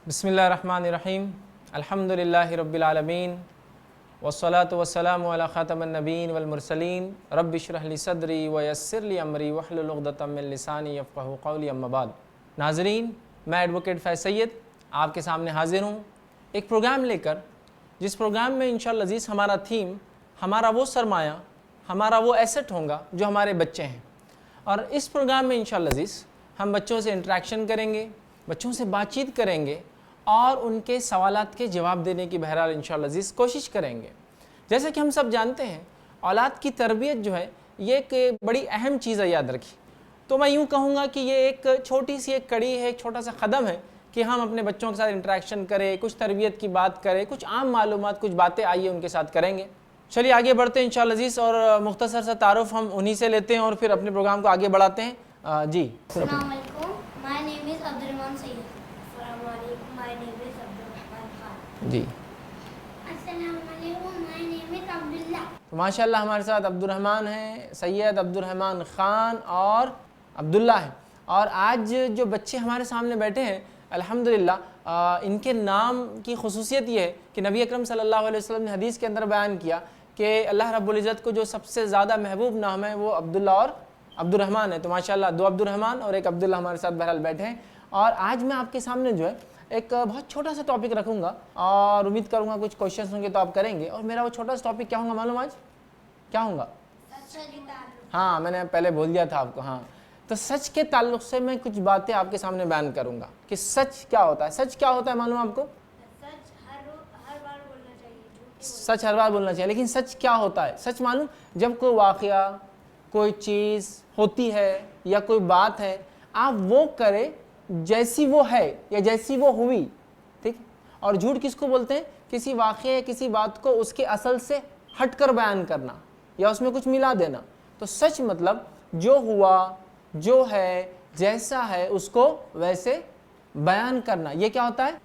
बिस्मिल्लाहिर्रहमानिर्रहीम अल्हम्दुलिल्लाहि रब्बिल आलमीन वस्सलातु वस्सलामु अला खातमिन नबीन वल मुरसलीन रब्बि इश्रह ली सदरी व यस्सिर ली अमरी वहलुल उक़दतम मिन लिसानी यफ़क़हू क़ौली अम्मा बाद। नाज़रीन, मैं एडवोकेट फैज़ सैयद आपके सामने हाज़िर हूँ एक प्रोग्राम लेकर, जिस प्रोग्राम में इंशाअल्लाह अज़ीज़ हमारा थीम, हमारा वो सरमाया, हमारा वो एसेट होगा जो हमारे बच्चे हैं। और इस प्रोग्राम में इंशाअल्लाह अज़ीज़ हम बच्चों से इंटरेक्शन करेंगे, बच्चों से बातचीत करेंगे और उनके सवालात के जवाब देने की बहरहाल इंशाअल्लाह अज़ीज़ कोशिश करेंगे। जैसे कि हम सब जानते हैं, औलाद की तरबियत जो है ये एक बड़ी अहम चीज़ है, याद रखिए। तो मैं यूँ कहूँगा कि ये एक छोटी सी एक कड़ी है, एक छोटा सा कदम है कि हम अपने बच्चों के साथ इंटरेक्शन करें, कुछ तरबियत की बात करें, कुछ आम मालूमात, कुछ बातें आइए उनके साथ करेंगे। चलिए आगे बढ़ते हैं इंशाअल्लाह अज़ीज़, और मुख्तसर सा तारुफ हम उन्हीं से लेते हैं और फिर अपने प्रोग्राम को आगे बढ़ाते हैं। जी, अस्सलाम वालेकुम, my name is Abdurrahman Sayyed. अस्सलाम वालेकुम, my name is Abdurrahman Khan. जी, अस्सलाम वालेकुम, माय नेम इज़ अब्दुल्ला। तो माशाल्लाह हमारे साथ अब्दुर्रहमान हैं, सैयद अब्दुर्रहमान ख़ान और अब्दुल्ला है। और आज जो बच्चे हमारे सामने बैठे हैं अल्हम्दुलिल्लाह, इनके नाम की खुसूसियत ये है कि नबी अकरम सल्लल्लाहु अलैहि वसल्लम ने हदीस के अंदर बयान किया कि अल्लाह रब्बुल इज़्ज़त को जो सबसे ज़्यादा महबूब नाम है वो अब्दुल्ला और अब्दुर्रहमान है। तो माशाल्लाह दो अब्दुर्रहमान और एक अब्दुल्ला हमारे साथ बहरहाल बैठे हैं। और आज मैं आपके सामने जो है एक बहुत छोटा सा टॉपिक रखूँगा और उम्मीद करूँगा कुछ क्वेश्चन होंगे तो आप करेंगे। और मेरा वो छोटा सा टॉपिक क्या होगा मालूम आज क्या होगा? हाँ, मैंने पहले बोल दिया था आपको। हाँ, तो सच के ताल्लुक़ से मैं कुछ बातें आपके सामने बयान करूँगा कि सच क्या होता है। सच क्या होता है मालूम आपको? हर बार बोलना चाहिए। सच हर बार बोलना चाहिए, लेकिन सच क्या होता है? सच मालूम, जब कोई वाक़या, कोई चीज़ होती है या कोई बात है, आप वो करें जैसी वो है या जैसी वो हुई, ठीक। और झूठ किसको बोलते हैं? किसी वाक़े या किसी बात को उसके असल से हटकर बयान करना या उसमें कुछ मिला देना। तो सच मतलब जो हुआ, जो है, जैसा है उसको वैसे बयान करना, ये क्या होता है?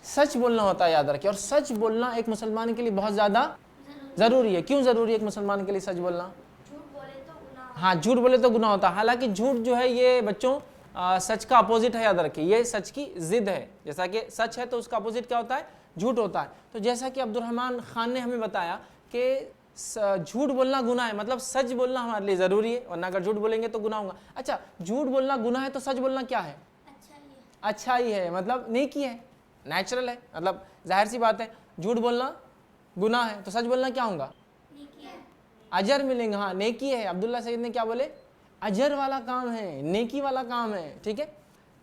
सच बोलना होता है, याद रखिए। और सच बोलना एक मुसलमान के लिए बहुत ज़्यादा ज़रूरी है। क्यों ज़रूरी है एक मुसलमान के लिए सच बोलना? हाँ, झूठ बोले तो गुनाह होता है। हालांकि झूठ जो है ये बच्चों सच का अपोजिट है, याद रखिए। ये सच की जिद है। जैसा कि सच है तो उसका अपोजिट क्या होता है? झूठ होता है। तो जैसा कि अब्दुर्रहमान खान ने हमें बताया कि झूठ बोलना गुनाह है, मतलब सच बोलना हमारे लिए ज़रूरी है, वरना अगर झूठ बोलेंगे तो गुनाह होगा। अच्छा, झूठ बोलना गुनाह है तो सच बोलना क्या है? अच्छा ही है, मतलब नेकी है, नेचुरल है। मतलब जाहिर सी बात है, झूठ बोलना गुनाह है तो सच बोलना क्या होगा? अजर मिलेंगे। हाँ, नेकी है। अब्दुल्ला सैयद ने क्या बोले? अजर वाला काम है, नेकी वाला काम है। ठीक है,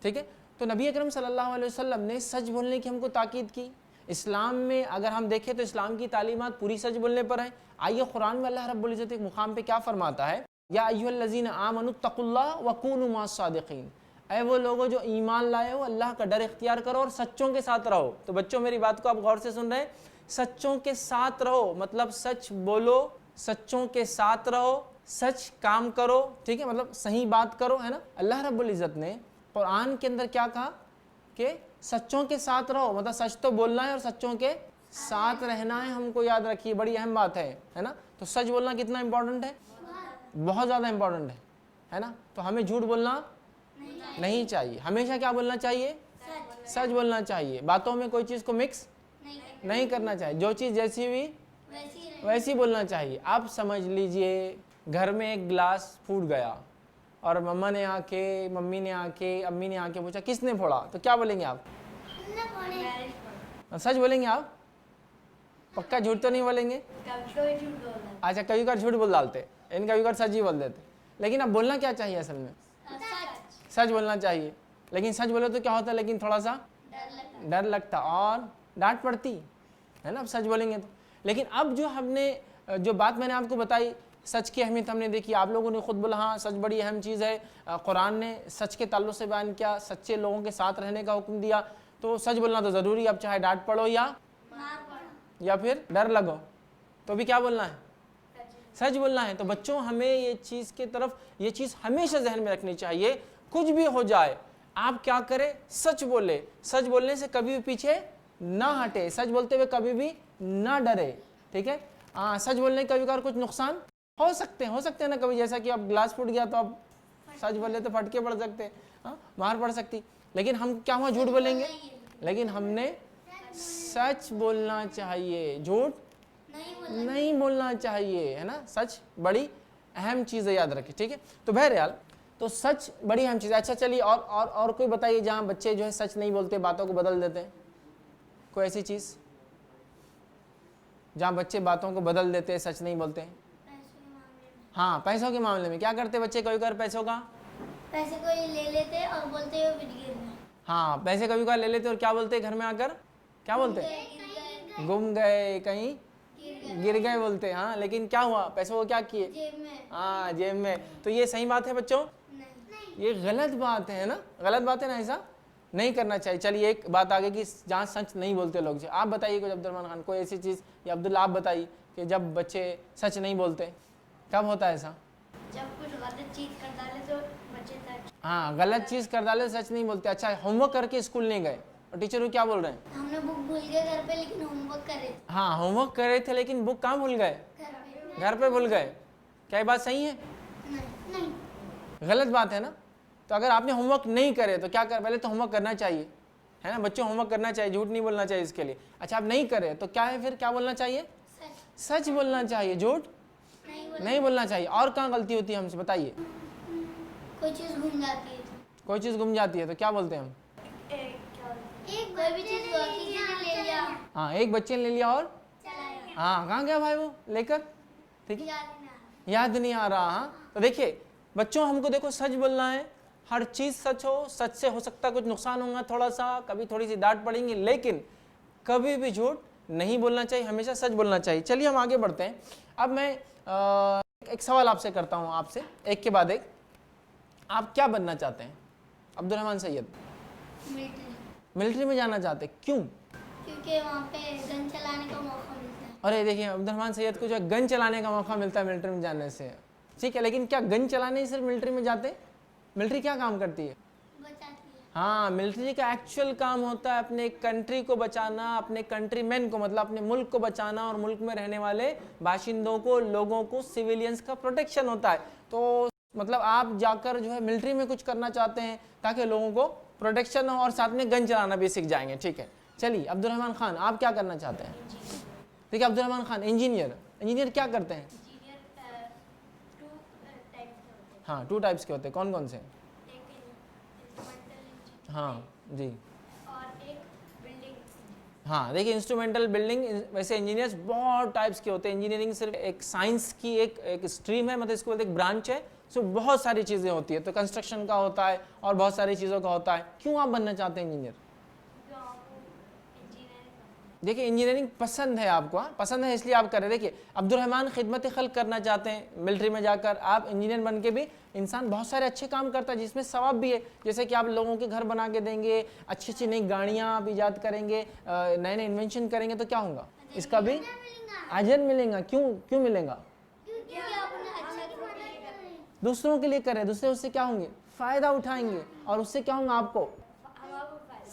ठीक है। तो नबी अकरम सल्लल्लाहु अलैहि वसल्लम ने सच बोलने की हमको ताकीद की। इस्लाम में अगर हम देखें तो इस्लाम की तालीमात पूरी सच बोलने पर है। आइए कुरान में अल्लाह रब्बुल इज़्ज़त एक मुकाम पे क्या फरमाता है? या अय्युहल्लज़ीना आमनुत्तकुल्लाह वकूनु मास्सादिकीन, ऐ वो लोगों जो ईमान लाए हो, अल्लाह का डर इख्तियार करो और सच्चों के साथ रहो। तो बच्चों, मेरी बात को आप गौर से सुन रहे हैं? सच्चों के साथ रहो मतलब सच बोलो, सच्चों के साथ रहो, सच काम करो, ठीक है, मतलब सही बात करो, है ना। अल्लाह रब्बुल इज़्ज़त ने कुरान के अंदर क्या कहा कि सच्चों के साथ रहो, मतलब सच तो बोलना है और सच्चों के साथ रहना है। हमको याद रखिए, बड़ी अहम बात है ना। तो सच बोलना कितना इंपॉर्टेंट है? बहुत ज़्यादा इंपॉर्टेंट है ना। तो हमें झूठ बोलना नहीं चाहिए, हमेशा क्या बोलना चाहिए? सच बोलना चाहिए। बातों में कोई चीज़ को मिक्स नहीं करना चाहिए। जो चीज़ जैसी हुई वैसी बोलना चाहिए। आप समझ लीजिए, घर में एक गिलास फूट गया और मम्मी ने आके अम्मी ने आके पूछा किसने फोड़ा, तो क्या बोलेंगे आप? सच बोलेंगे आप? पक्का झूठ तो नहीं बोलेंगे? अच्छा, कभी बार झूठ बोल डालते, इन कभी बार सच ही बोल देते। लेकिन अब बोलना क्या चाहिए असल में? सच बोलना चाहिए। लेकिन सच बोले तो क्या होता है? लेकिन थोड़ा सा डर लगता और डांट पड़ती है ना, अब सच बोलेंगे तो। लेकिन अब जो हमने जो बात मैंने आपको बताई, सच की अहमियत हमने देखी, आप लोगों ने खुद बोला हाँ सच बड़ी अहम चीज़ है। कुरान ने सच के ताल्लुक़ से बयान किया, सच्चे लोगों के साथ रहने का हुक्म दिया। तो सच बोलना तो ज़रूरी है, अब चाहे डांट पड़ो या फिर डर लगो, तो भी क्या बोलना है? सच बोलना है। तो बच्चों, हमें ये चीज़ की तरफ, ये चीज़ हमेशा जहन में रखनी चाहिए। कुछ भी हो जाए आप क्या करें? सच बोले। सच बोलने से कभी भी पीछे ना हटे, सच बोलते हुए कभी भी ना डरे, ठीक है। हाँ, सच बोलने का कभी कुछ नुकसान हो सकते हैं ना कभी, जैसा कि अब ग्लास फूट गया तो अब सच बोले तो फटके पड़ सकते हैं, हाँ, मार पड़ सकती। लेकिन हम क्या हुआ? झूठ बोलेंगे लेकिन हमने सच बोलना चाहिए, झूठ नहीं नहीं बोलना चाहिए, है ना। सच बड़ी अहम चीज़ है, याद रखें, ठीक है। तो बहरहाल तो सच बड़ी अहम चीज़ है। अच्छा चलिए, और कोई बताइए जहाँ बच्चे जो है सच नहीं बोलते, बातों को बदल देते हैं, कोई ऐसी चीज़ जहाँ बच्चे बातों को बदल देते हैं, सच नहीं बोलते हैं। हाँ, पैसों के मामले में क्या करते बच्चे कभी कभार पैसों का, पैसे कोई ले लेते और बोलते हुए गिर गए। हाँ पैसे कभी कभार ले लेते और क्या बोलते घर में आकर, क्या बोलते गुम गए, कहीं गिर गए बोलते। हाँ लेकिन क्या हुआ, पैसों को क्या किए, जेब में। हाँ जेब में। तो ये सही बात है बच्चों, नहीं। ये गलत बात है ना, गलत बात है ना, ऐसा नहीं करना चाहिए। चलिए एक बात आगे की, जहाँ सच नहीं बोलते लोग, जो आप बताइए कुछ अब्दुलरहमान खान, कोई ऐसी चीज़, या अब्दुल्ला आप बताइए कि जब बच्चे सच नहीं बोलते कब होता है ऐसा। जब कुछ गलत चीज कर डाले तो बच्चे सच। हाँ गलत चीज़ कर डाले सच नहीं बोलते। अच्छा होमवर्क करके स्कूल नहीं गए और टीचर को क्या बोल रहे हैं, हमने बुक भूल गए घर पे लेकिन होमवर्क कर रहे थे। हाँ होमवर्क कर रहे थे लेकिन बुक कहाँ भूल गए, घर पे। घर पे भूल गए। क्या ये बात सही है, नहीं। गलत बात है ना। तो अगर आपने होमवर्क नहीं करे तो क्या कर, पहले तो होमवर्क करना चाहिए, है ना। बच्चों होमवर्क करना चाहिए, झूठ नहीं बोलना चाहिए इसके लिए। अच्छा आप नहीं करे तो क्या है, फिर क्या बोलना चाहिए, सच बोलना चाहिए, झूठ नहीं बोलना चाहिए। और कहाँ गलती होती है हमसे बताइए, कोई चीज घूम जाती है तो। कोई चीज़ गुम जाती है तो क्या बोलते हैं हम, एक कोई भी चीज किसी ने ले लिया, हाँ एक बच्चे ने ले लिया और चलाया, हाँ कहाँ गया भाई वो लेकर, ठीक है, याद नहीं आ रहा। याद नहीं आ रहा। हाँ तो देखिए बच्चों, हमको देखो सच बोलना है, हर चीज़ सच हो, सच से हो सकता है कुछ नुकसान होगा थोड़ा सा, कभी थोड़ी सी डांट पड़ेंगी, लेकिन कभी भी झूठ नहीं बोलना चाहिए, हमेशा सच बोलना चाहिए। चलिए हम आगे बढ़ते हैं। अब मैं एक सवाल आपसे करता हूँ, आपसे एक के बाद एक, आप क्या बनना चाहते हैं अब्दुलरहमान सैयद, मिलिट्री में जाना चाहते, क्यों, क्योंकि वहाँ पे गन चलाने का मौका मिलता है। अरे देखिए अब्दुलरहमान सैयद को जो है गन चलाने का मौका मिलता है मिलिट्री में जाने से, ठीक है, लेकिन क्या गन चलाने ही सिर्फ मिलिट्री में जाते, मिलिट्री क्या काम करती है, बचाती है। हाँ मिलिट्री का एक्चुअल काम होता है अपने कंट्री को बचाना, अपने कंट्रीमैन को, मतलब अपने मुल्क को बचाना, और मुल्क में रहने वाले बाशिंदों को, लोगों को, सिविलियंस का प्रोटेक्शन होता है। तो मतलब आप जाकर जो है मिलिट्री में कुछ करना चाहते हैं ताकि लोगों को प्रोटेक्शन हो और साथ में गन चलाना भी सीख जाएंगे, ठीक है। चलिए अब्दुलरहमान खान आप क्या करना चाहते हैं, ठीक है अब्दुलरहमान खान इंजीनियर, इंजीनियर क्या करते हैं, हाँ 2 टाइप्स के होते हैं, कौन कौन से, हाँ जी, और एक बिल्डिंग। हाँ देखिए इंस्ट्रूमेंटल बिल्डिंग, वैसे इंजीनियर्स बहुत टाइप्स के होते हैं। इंजीनियरिंग सिर्फ एक साइंस की एक स्ट्रीम है, मतलब इसको बोलते एक ब्रांच है, सो बहुत सारी चीज़ें होती है। तो कंस्ट्रक्शन का होता है और बहुत सारी चीज़ों का होता है। क्यों आप बनना चाहते हैं इंजीनियर, देखिए इंजीनियरिंग पसंद है आपको, हाँ पसंद है इसलिए आप कर रहे हैं। देखिए अब्दुलरहमान खिदमत खल्क करना चाहते हैं मिलिट्री में जाकर, आप इंजीनियर बन के भी इंसान बहुत सारे अच्छे काम करता है जिसमें सवाब भी है, जैसे कि आप लोगों के घर बना के देंगे, अच्छी अच्छी नई गाड़ियाँ आप ईजाद करेंगे, नए नए इन्वेंशन करेंगे, तो क्या होगा, इसका भी अजर मिलेगा। क्यों क्यों मिलेगा, क्योंकि आपने अच्छा दूसरों के लिए कर रहे हैं, दूसरे उससे क्या होंगे, फ़ायदा उठाएंगे, और उससे क्या होगा, आपको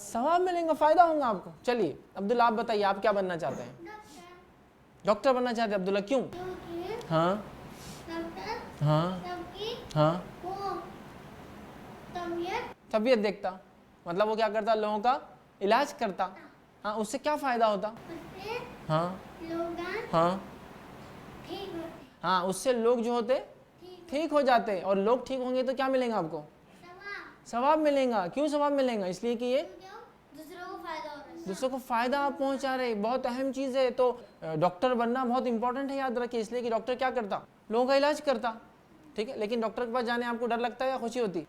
सवाब मिलेंगे, फ़ायदा होगा आपको। चलिए अब्दुल्ला आप बताइए आप क्या बनना चाहते हैं, डॉक्टर बनना चाहते हैं अब्दुल्ला, क्यों, हाँ हाँ हाँ, तबीयत देखता, मतलब वो क्या करता, लोगों का इलाज करता, हाँ उससे क्या फ़ायदा होता, हाँ हाँ हाँ, उससे लोग जो होते ठीक हो जाते, और लोग ठीक होंगे तो क्या मिलेगा आपको, सवाब मिलेगा। क्यों सवाब मिलेगा, इसलिए कि ये दूसरों को फ़ायदा आप पहुंचा रहे, बहुत अहम चीज़ है। तो डॉक्टर बनना बहुत इंपॉर्टेंट है, याद रखिए, इसलिए कि डॉक्टर क्या करता, लोगों का इलाज करता, ठीक है। लेकिन डॉक्टर के पास जाने आपको डर लगता है या खुशी होती,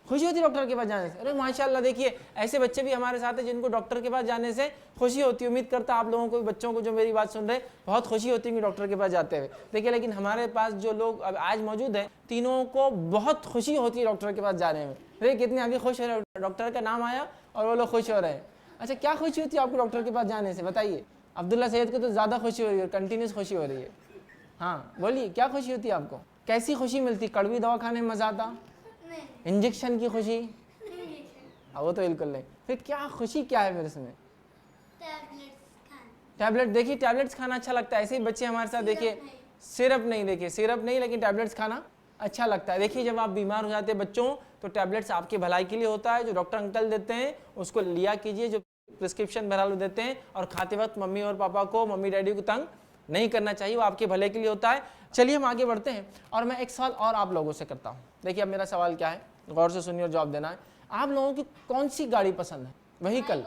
खुशी होती डॉक्टर के पास जाने से, अरे माशाल्लाह देखिए ऐसे बच्चे भी हमारे साथ हैं जिनको डॉक्टर के पास जाने से खुशी होती है। उम्मीद करता आप लोगों को, बच्चों को जो मेरी बात सुन रहे हैं, बहुत खुशी होती है डॉक्टर के पास जाते हुए। देखिए लेकिन हमारे पास जो लोग अब आज मौजूद हैं, तीनों को बहुत खुशी होती है डॉक्टर के पास जाने में। देखिए कितने आगे खुश हो रहे हैं, डॉक्टर का नाम आया और वो लोग खुश हो रहे हैं। अच्छा क्या खुशी होती है आपको डॉक्टर के पास जाने से, बताइए। अब्दुल्ला सैयद को तो ज़्यादा खुशी हो रही है, कंटिन्यूस खुशी हो रही है, हाँ बोलिए क्या खुशी होती है आपको, कैसी खुशी मिलती, कड़वी दवा खाने में मज़ा आता, इंजेक्शन की खुशी, वो तो बिल्कुल नहीं, फिर क्या खुशी क्या है फिर इसमें, टैबलेट, देखिए टैबलेट्स खाना अच्छा लगता है। ऐसे ही बच्चे हमारे साथ देखिए, सिरप नहीं, देखिए सिरप नहीं लेकिन टैबलेट्स खाना अच्छा लगता है। देखिए जब आप बीमार हो जाते हैं बच्चों, तो टैबलेट्स आपकी भलाई के लिए होता है, जो डॉक्टर अंकल देते हैं उसको लिया कीजिए, जो प्रिस्क्रिप्शन भरालू देते हैं, और खाते वक्त मम्मी और पापा को, मम्मी डैडी को तंग नहीं करना चाहिए, वो आपके भले के लिए होता है। चलिए हम आगे बढ़ते हैं और मैं एक सवाल और आप लोगों से करता हूँ। देखिए अब मेरा सवाल क्या है, गौर से सुनिए और जवाब देना है। आप लोगों की कौन सी गाड़ी पसंद है? व्हीकल,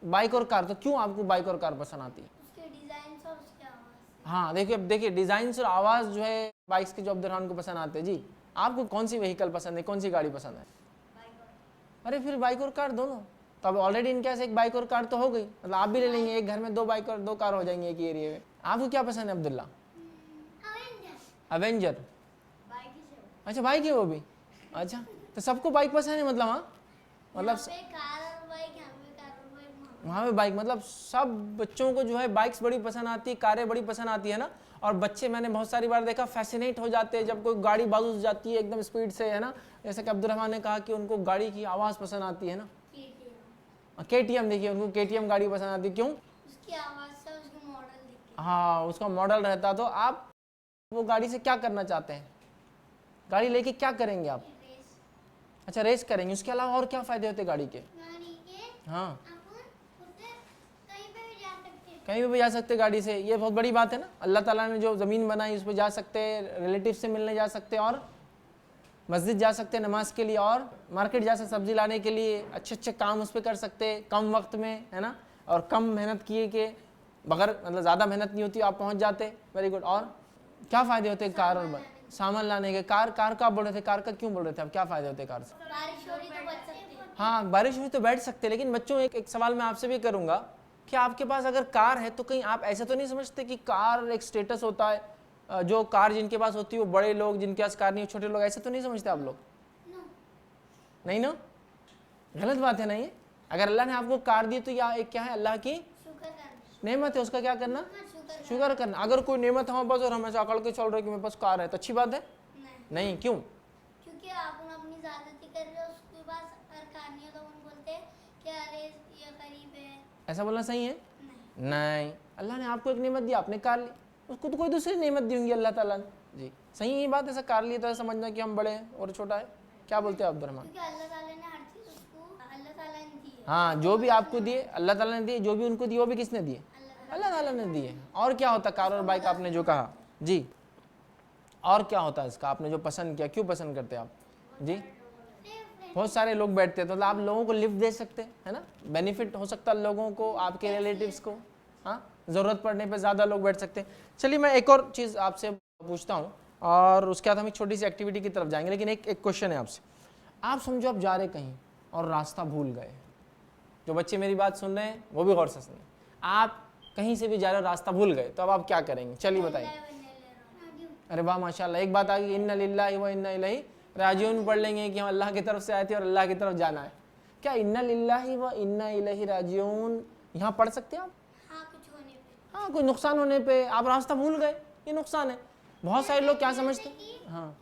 बाइक और कार। तो क्यों आपको बाइक और कार पसंद आती है? उसके डिजाइन और उसके आवाज। हाँ देखिए, अब देखिए डिजाइन और आवाज़ जो है बाइक्स के जो अब्दुलरहमान को पसंद आते हैं। जी आपको कौन सी व्हीकल पसंद है, कौन सी गाड़ी पसंद है? अरे फिर बाइक और कार दोनों। तो अब ऑलरेडी इनके पास एक बाइक और कार तो हो गई, मतलब आप भी ले लेंगे, एक घर में 2 बाइक और 2 कार हो जाएंगे एक एरिया में। आपको क्या पसंद है अब्दुल्ला? अवेंजर। अच्छा बाइक है वो भी, अच्छा तो सबको बाइक पसंद है मतलब? हाँ मतलब कार और बाइक, यहाँ पे कार और बाइक, वहाँ पे बाइक, मतलब सब बच्चों को जो है बाइक्स बड़ी पसंद आती है, कारें बड़ी पसंद आती है ना। और बच्चे मैंने बहुत सारी बार देखा फैसिनेट हो जाते हैं जब कोई गाड़ी बाजू से जाती है एकदम स्पीड से, है ना। जैसे कि अब्दुलरहमान ने कहा कि उनको गाड़ी की आवाज़ पसंद आती है ना। KTM, देखिए उनको KTM गाड़ी पसंद आती है, क्यों? उसकी आवाज से उसका मॉडल दिख के। हाँ उसका मॉडल रहता। तो आप वो गाड़ी से क्या करना चाहते हैं? गाड़ी लेके क्या करेंगे आप? रेस। अच्छा रेस करेंगे, उसके अलावा और क्या फ़ायदे होते हैं गाड़ी के? गाड़ी के हाँ अपन उससे कहीं पे भी जा सकते हैं। कहीं भी जा सकते हैं गाड़ी से, ये बहुत बड़ी बात है ना। अल्लाह ताला ने जो ज़मीन बनाई उस पर जा सकते हैं, रिलेटिव से मिलने जा सकते हैं, और मस्जिद जा सकते हैं नमाज के लिए, और मार्केट जा सकते सब्जी लाने के लिए, अच्छे अच्छे काम उस पर कर सकते हैं कम वक्त में, है ना। और कम मेहनत किए के बगैर, मतलब ज़्यादा मेहनत नहीं होती, आप पहुँच जाते। Very good. और क्या फ़ायदे होते हैं कार और सामान लाने के? कार का बोल रहे थे, कार का क्यों बोल रहे थे आप? क्या फ़ायदे होते हैं कार से? बारिश हो रही तो बच सकते हैं। हाँ बारिश हुई तो बैठ सकते हैं, लेकिन बच्चों एक सवाल मैं आपसे भी करूंगा कि आपके पास अगर कार है तो कहीं आप ऐसा तो नहीं समझते कि कार एक स्टेटस होता है? जो कार जिनके पास होती है वो बड़े लोग, जिनके पास कार नहीं छोटे लोग, ऐसा तो नहीं समझते आप लोग? नहीं ना, गलत बात है। नहीं, अगर अल्लाह ने आपको कार दी तो या एक क्या है, अल्लाह की शुक्र करना। नेमत है, उसका क्या करना? शुक्र शुक्र करना। अगर कोई नेमत हमारे पास और हम ऐसा अकड़ के चल रहे कि मेरे पास कार है तो अच्छी बात है? नहीं, क्यों? क्योंकि आप अपनी ज्यादती कर रहे हो, उसके पास अगर कार नहीं है तो हम बोलते हैं कि अरे ये गरीब है। ऐसा बोलना सही है? नहीं, अल्लाह ने आपको एक नेमत दी, आपने कार ली, उसको तो कोई दूसरी नेमत दी होंगी अल्लाह ताला ने। जी सही है ये बात। ऐसा कार ली तो ऐसा समझना कि हम बड़े हैं और छोटा है, क्या बोलते हैं अब्दुलरहमान? क्योंकि अल्लाह ताला ने हर चीज उसको अल्लाह ताला ने दी है। हाँ जो भी आपको दिए अल्लाह ताला ने दिए, जो भी उनको दिए वो भी किसने दिए? अल्लाह ताला ने दिए। और क्या होता कार और बाइक आपने जो कहा? जी और क्या होता है इसका? आपने जो पसंद किया, क्यों पसंद करते हैं आप? जी बहुत सारे लोग बैठते हैं, तो आप लोगों को लिफ्ट दे सकते हैं, है ना। बेनिफिट हो सकता है लोगों को, आपके रिलेटिव्स को। हाँ ज़रूरत पड़ने पे ज़्यादा लोग बैठ सकते हैं। चलिए मैं एक और चीज़ आपसे पूछता हूँ और उसके बाद हम एक छोटी सी एक्टिविटी की तरफ जाएंगे, लेकिन एक क्वेश्चन है आपसे। आप समझो आप जा रहे कहीं और रास्ता भूल गए। जो बच्चे मेरी बात सुन रहे हैं वो भी गौर से सुने। आप कहीं से भी जा रहे हो, रास्ता भूल गए, तो अब आप क्या करेंगे? चलिए बताइए। अरे वाह माशाल्लाह, एक बात आ गई, इन्ना लिल्लाहि व इन्ना इलैहि राजिऊन पढ़ लेंगे कि हम अल्लाह की तरफ से आए थे और अल्लाह की तरफ जाना है। क्या इन्ना लिल्लाहि व इन्ना इलैहि राजिऊन यहाँ पढ़ सकते हैं आप? हाँ कुछ होने पे। हाँ कोई नुकसान होने पे आप रास्ता भूल गए, ये नुकसान है। बहुत सारे लोग क्या समझते हैं, हाँ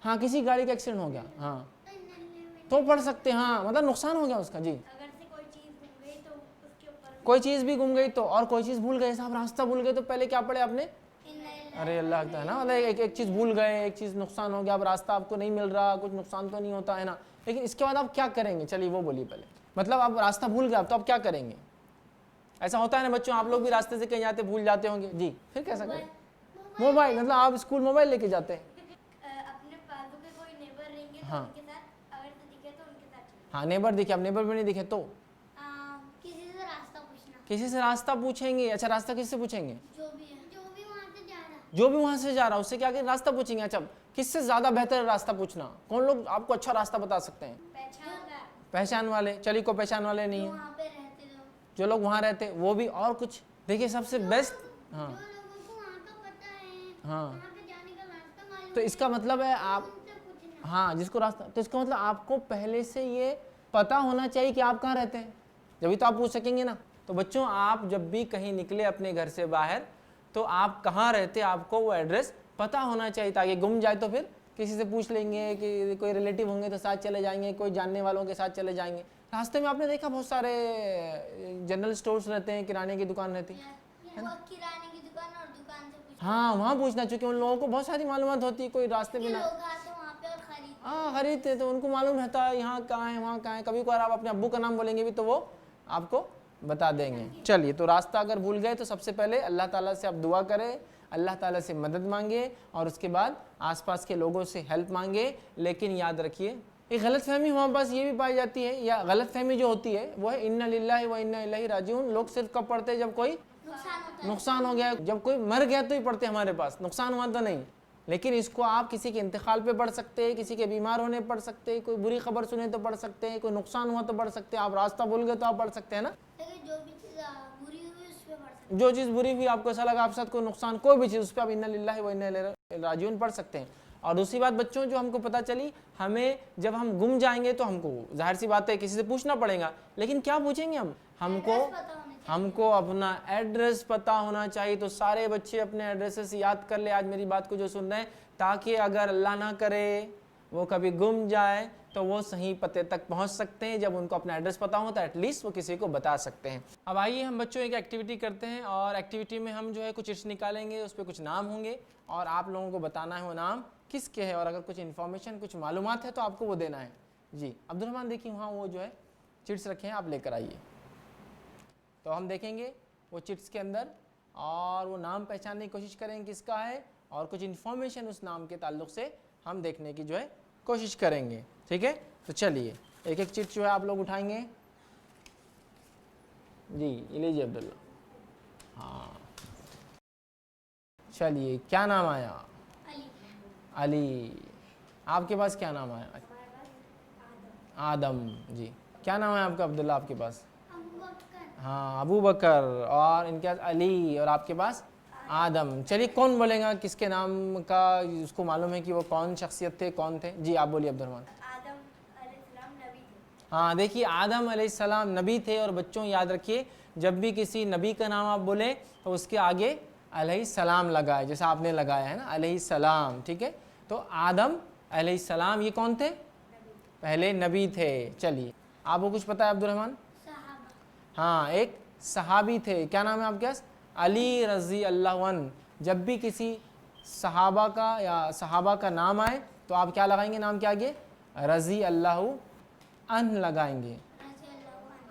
हाँ किसी गाड़ी का एक्सीडेंट हो गया, हाँ तो पढ़ सकते हैं, हाँ मतलब नुकसान हो गया उसका। जी अगर से कोई चीज गुम गई तो उसके ऊपर कोई चीज़ भी गुम गई तो, और कोई चीज़ भूल गए, साहब रास्ता भूल गए तो पहले क्या पढ़े आपने? अरे अल्लाह का है ना, मतलब एक चीज़ भूल गए, एक चीज़ नुकसान हो गया, अब रास्ता आपको नहीं मिल रहा, कुछ नुकसान तो नहीं होता है ना, लेकिन इसके बाद आप क्या करेंगे? चलिए वो बोलिए पहले। मतलब आप रास्ता भूल गए, तो आप क्या करेंगे? ऐसा होता है ना बच्चों, आप लोग भी रास्ते से कहीं जाते भूल जाते होंगे। जी फिर कैसा करें? मोबाइल, मतलब आप स्कूल मोबाइल लेके जाते हैं? अपने बाजू के कोई नेबर रहेंगे तो हाँ। उनके साथ, अगर तो दिखे तो उनके साथ चले। हाँ नेबर दिखे, अब नेबर भी नहीं दिखे तो किसी से रास्ता पूछना। किसी से रास्ता पूछेंगे। अच्छा रास्ता किससे पूछेंगे? जो भी है, जो भी वहाँ से जा रहा है। जो भी वहां से जा रहा है उससे क्या करें? रास्ता पूछेंगे। अच्छा किससे ज्यादा बेहतर है रास्ता पूछना? कौन लोग आपको अच्छा रास्ता बता सकते हैं? पहचान वाले। चलिए को पहचान वाले नहीं है, वहाँ पे रहते लोग, जो लोग वहाँ रहते वो भी, और कुछ देखिए सबसे बेस्ट। हाँ जो लोगों को वहाँ का पता है, हाँ वहाँ पे जाने का रास्ता मालूम तो इसका मतलब है आप, उनसे पूछना। हाँ जिसको रास्ता, तो इसका मतलब आपको पहले से ये पता होना चाहिए कि आप कहाँ रहते हैं, जभी तो आप पूछ सकेंगे ना। तो बच्चों आप जब भी कहीं निकले अपने घर से बाहर तो आप कहाँ रहते आपको वो एड्रेस पता होना चाहिए, ताकि गुम जाए तो फिर किसी से पूछ लेंगे, कि कोई रिलेटिव होंगे तो साथ चले जाएंगे, कोई जानने वालों के साथ चले जाएंगे। रास्ते में आपने देखा बहुत सारे जनरल स्टोर्स रहते हैं, किराने की दुकान रहती है, वो किराने की दुकान और दुकान से पूछना। हाँ वहाँ पूछना, चूँकि उन लोगों को बहुत सारी मालूमात होती है, कोई रास्ते में ना। लोग आते वहाँ पे और हाँ खरीदते, तो उनको मालूम रहता है यहाँ कहाँ है वहाँ कहाँ है। कभी कभार आप अपने अब्बू का नाम बोलेंगे भी तो वो आपको बता देंगे। चलिए, तो रास्ता अगर भूल गए तो सबसे पहले अल्लाह ताला से आप दुआ करें, अल्लाह ताला से मदद मांगे और उसके बाद आसपास के लोगों से हेल्प मांगे। लेकिन याद रखिए, एक गलत फहमी हमारे पास ये भी पाई जाती है, या गलत फहमी जो होती है वो है इन्ना लिल्लाहि व इन्ना इलैहि राजिऊन। लोग सिर्फ कब पढ़ते हैं जब कोई नुकसान हो गया, जब कोई मर गया तो ही पढ़ते हमारे पास, नुकसान हुआ तो नहीं। लेकिन इसको आप किसी के इंतकाल पे पढ़ सकते हैं, किसी के बीमार होने पढ़ सकते हैं, कोई बुरी खबर सुने तो पढ़ सकते हैं, कोई नुकसान हुआ तो पढ़ सकते हैं, आप रास्ता भूल गए तो आप पढ़ सकते हैं ना। लेकिन जो भी चीज़ बुरी हुई उस पे पढ़ सकते जो चीज़ बुरी हुई, आपको ऐसा लगा आप साथ कोई नुकसान, कोई भी चीज़, उस पर आप इन्ना लिल्लाहि व इन्ना इलैहि राजिऊन पढ़ सकते हैं। और दूसरी बात बच्चों, जो हमको पता चली, हमें जब हम गुम जाएंगे तो हमको जाहिर सी बात है किसी से पूछना पड़ेगा। लेकिन क्या पूछेंगे हम? हमको अपना एड्रेस पता होना चाहिए। तो सारे बच्चे अपने एड्रेसेस याद कर ले आज मेरी बात को जो सुन रहे हैं, ताकि अगर अल्लाह ना करे वो कभी गुम जाए तो वो सही पते तक पहुंच सकते हैं। जब उनको अपना एड्रेस पता हो तो एटलीस्ट वो किसी को बता सकते हैं। अब आइए हम बच्चों एक एक्टिविटी करते हैं, और एक्टिविटी में हम जो है कुछ चिट्स निकालेंगे, उस पर कुछ नाम होंगे और आप लोगों को बताना है वो नाम किसके है, और अगर कुछ इन्फॉर्मेशन, कुछ मालूमात है तो आपको वो देना है। जी अब्दुल रहमान, देखिए वहाँ वो जो है चिट्स रखे हैं, आप लेकर आइए। तो हम देखेंगे वो चिट्स के अंदर और वो नाम पहचानने की कोशिश करेंगे किसका है, और कुछ इन्फॉर्मेशन उस नाम के ताल्लुक से हम देखने की जो है कोशिश करेंगे। ठीक है, तो चलिए एक एक चिट जो है आप लोग उठाएंगे। जी ये लीजिए अब्दुल्ला। हाँ चलिए, क्या नाम आया? अली। आपके पास क्या नाम आया? आदम। जी क्या नाम है आपका अब्दुल्ला? आपके पास हाँ अबू बकर, और इनके पास अली, और आपके पास आदम। चलिए कौन बोलेगा किसके नाम का उसको मालूम है कि वो कौन शख्सियत थे, कौन थे? जी आप बोलिए अब्दुल रहमान। आदम अलैहिस्सलाम नबी थे। हाँ देखिए, आदम अलैहिस्सलाम नबी थे। और बच्चों याद रखिए, जब भी किसी नबी का नाम आप बोले तो उसके आगे अलैहिस्सलाम लगाए, जैसा आपने लगाया है ना अलैहिस्सलाम। ठीक है, तो आदम अलैहिस्सलाम ये कौन थे? पहले नबी थे। चलिए आपको कुछ पता है अब्दुल रहमान? हाँ एक सहाबी थे। क्या नाम है आपके पास? अली रज़ी अल्लाह अन्हु। जब भी किसी सहाबा का या सहाबा का नाम आए तो आप क्या लगाएंगे नाम के आगे? रज़ी अल्लाह अन्हु लगाएंगे,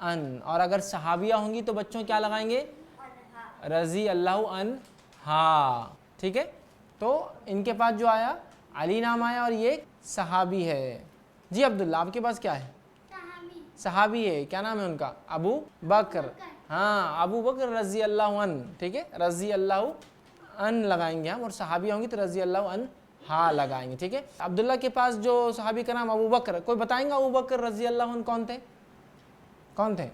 अन। और अगर सहाबिया होंगी तो बच्चों क्या लगाएंगे? रज़ी अल्लाह अन्हा। ठीक है, तो इनके पास जो आया अली नाम आया और ये सहाबी है। जी अब्दुल्ला, आपके पास क्या है? सहाबी है। क्या नाम है उनका? अबू बकर। हाँ अबू बकर रज़ी अल्लाह अन। ठीक है, रज़ी अल्लाह अन लगाएंगे हम, और सहाबी होंगी तो रज़ी अल्लाह अन हा लगाएंगे। ठीक है, अब्दुल्ला के पास जो सहाबी का नाम अबू बकर, कोई बताएंगा अबू बकर रज़ी अल्लाह अन कौन थे? कौन थे?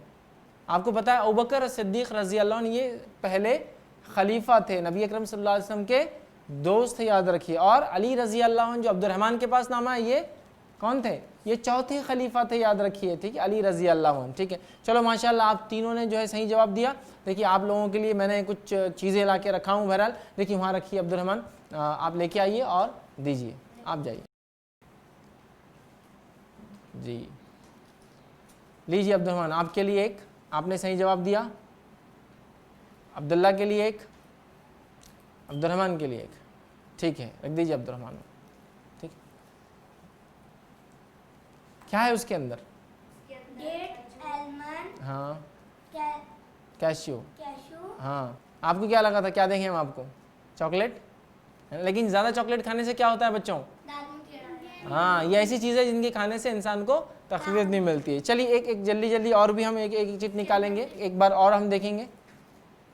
आपको पता है अबू बकर सिद्दीक़ रज़ी अल्लाह अन ये पहले खलीफा थे, नबी अकरम सल्लल्लाहु अलैहि वसल्लम के दोस्त थे, याद रखिए। और अली रज़ी अल्लाह अन जो अब्दुल रहमान के पास नाम है, ये कौन थे? ये चौथे खलीफा थे, याद रखिए। ठीक है, अली रज़ी अल्लाह अन्हु। ठीक है, चलो माशाल्लाह आप तीनों ने जो है सही जवाब दिया। देखिए आप लोगों के लिए मैंने कुछ चीज़ें ला के रखा हूँ। बहरहाल देखिए वहाँ रखिए अब्दुल रहमान, आप लेके आइए और दीजिए, आप जाइए। जी लीजिए अब्दुल रहमान, आपके लिए एक, आपने सही जवाब दिया। अब्दुल्ला के लिए एक, अब्दुल रहमान के लिए एक। ठीक है, रख दीजिए अब्दुल रहमान। ठीक, क्या है उसके अंदर? डेट, आलमंड, हाँ कैशू। हाँ आपको क्या लगा था? क्या देंगे हम आपको? चॉकलेट। लेकिन ज़्यादा चॉकलेट खाने से क्या होता है बच्चों? हाँ ये ऐसी चीज़ है जिनके खाने से इंसान को तकलीफ नहीं मिलती है। चलिए एक एक जल्दी जल्दी और भी हम एक एक चिट निकालेंगे, एक बार और हम देखेंगे।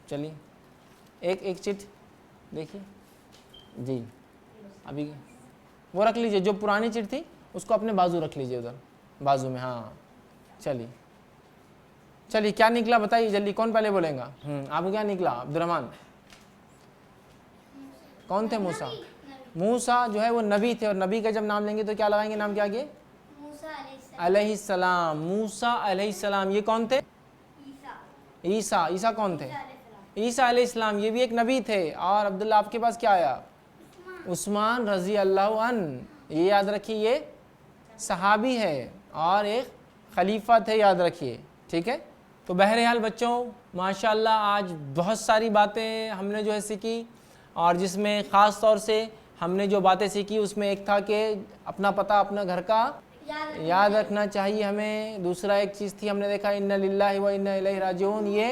चलिए एक एक चिट देखिए। जी अभी वो रख लीजिए, जो पुरानी चिट थी उसको अपने बाजू रख लीजिए, उधर बाजू में। हाँ चलिए चलिए, क्या निकला बताइए जल्दी, कौन पहले बोलेगा? आपको क्या निकला अब्दुल रहमान? कौन थे? मूसा। मूसा जो है वो नबी थे, और नबी का जब नाम लेंगे तो क्या लगाएंगे नाम के आगे? अलैहिस्सलाम। मूसा अलैहिस्सलाम ये कौन थे? ईसा। ईसा कौन थे? ईसा अलैहिस्सलाम ये भी एक नबी थे। और अब्दुल्ला आपके पास क्या आया? उस्मान रज़ी अल्लाह अन्हु। ये याद रखिए, ये सहाबी है और एक खलीफा थे, याद रखिए। ठीक है, तो बहरहाल बच्चों माशाल्लाह आज बहुत सारी बातें हमने जो है सीखी, और जिसमें ख़ास तौर से हमने जो बातें सीखी उसमें एक था कि अपना पता अपना घर का याद रखना चाहिए हमें। दूसरा एक चीज़ थी हमने देखा इन्ना लिल्लाहि व इन्ना इलैहि राजिऊन, ये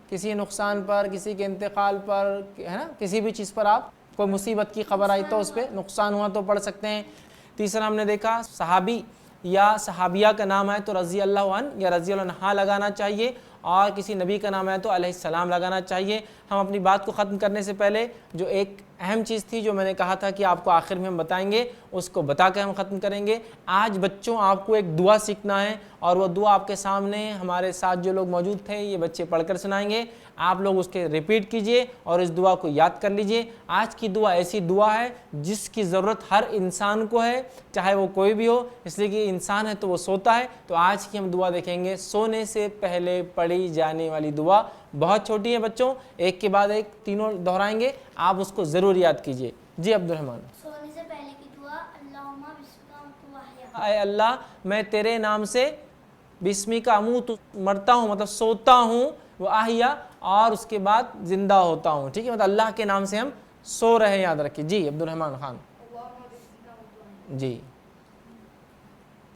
किसी नुकसान पर, किसी के इंतकाल पर, है ना, किसी भी चीज़ पर आप कोई मुसीबत की खबर आई तो उस पर नुकसान हुआ तो पढ़ सकते हैं। तीसरा हमने देखा सहाबी या सहाबिया का नाम है तो रज़ी अल्लाह अन्हा या रज़ी अल्लाह अन्हा लगाना चाहिए, और किसी नबी का नाम है तो अलैहिस्सलाम लगाना चाहिए। हम अपनी बात को ख़त्म करने से पहले जो एक अहम चीज़ थी जो मैंने कहा था कि आपको आखिर में हम बताएंगे, उसको बता कर हम ख़त्म करेंगे। आज बच्चों आपको एक दुआ सीखना है, और वो दुआ आपके सामने हमारे साथ जो लोग मौजूद थे ये बच्चे पढ़कर सुनाएंगे। आप लोग उसके रिपीट कीजिए और इस दुआ को याद कर लीजिए। आज की दुआ ऐसी दुआ है जिसकी ज़रूरत हर इंसान को है, चाहे वो कोई भी हो, इसलिए कि इंसान है तो वो सोता है। तो आज की हम दुआ देखेंगे सोने से पहले पढ़ी जाने वाली दुआ। बहुत छोटी है बच्चों, एक के बाद एक तीनों दोहराएंगे, आप उसको ज़रूर याद कीजिए। जी अब्दुर्रहमान। सोने से पहले की दुआ अल्लाहुम्मा बिस्मिका अमूतु व अहया। आए अल्लाह मैं तेरे नाम से बिस्मिका अमूतु मरता हूँ, मतलब सोता हूँ, वो अहिया और उसके बाद जिंदा होता हूँ। ठीक है, मतलब अल्लाह के नाम से हम सो रहे हैं, याद रखिए। जी अब्दुर्रहमान खान। जी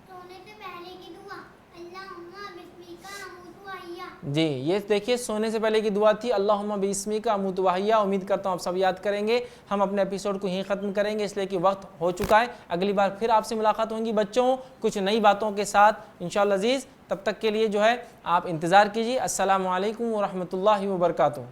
सोने से पहले की दुआ अल्लाहुम्मा बिस्मिका अमूतु व अहया। जी, ये देखिए सोने से पहले की दुआ थी अल्लाहुम्मा बिस्मिका अमूतु व अहया। उम्मीद करता हूँ आप सब याद करेंगे। हम अपने एपिसोड को यहीं ख़त्म करेंगे इसलिए कि वक्त हो चुका है। अगली बार फिर आपसे मुलाकात होंगी बच्चों कुछ नई बातों के साथ इंशाअल्लाह अज़ीज़। तब तक के लिए जो है आप इंतज़ार कीजिए। अस्सलामु अलैकुम व रहमतुल्लाहि व बरकातुहू।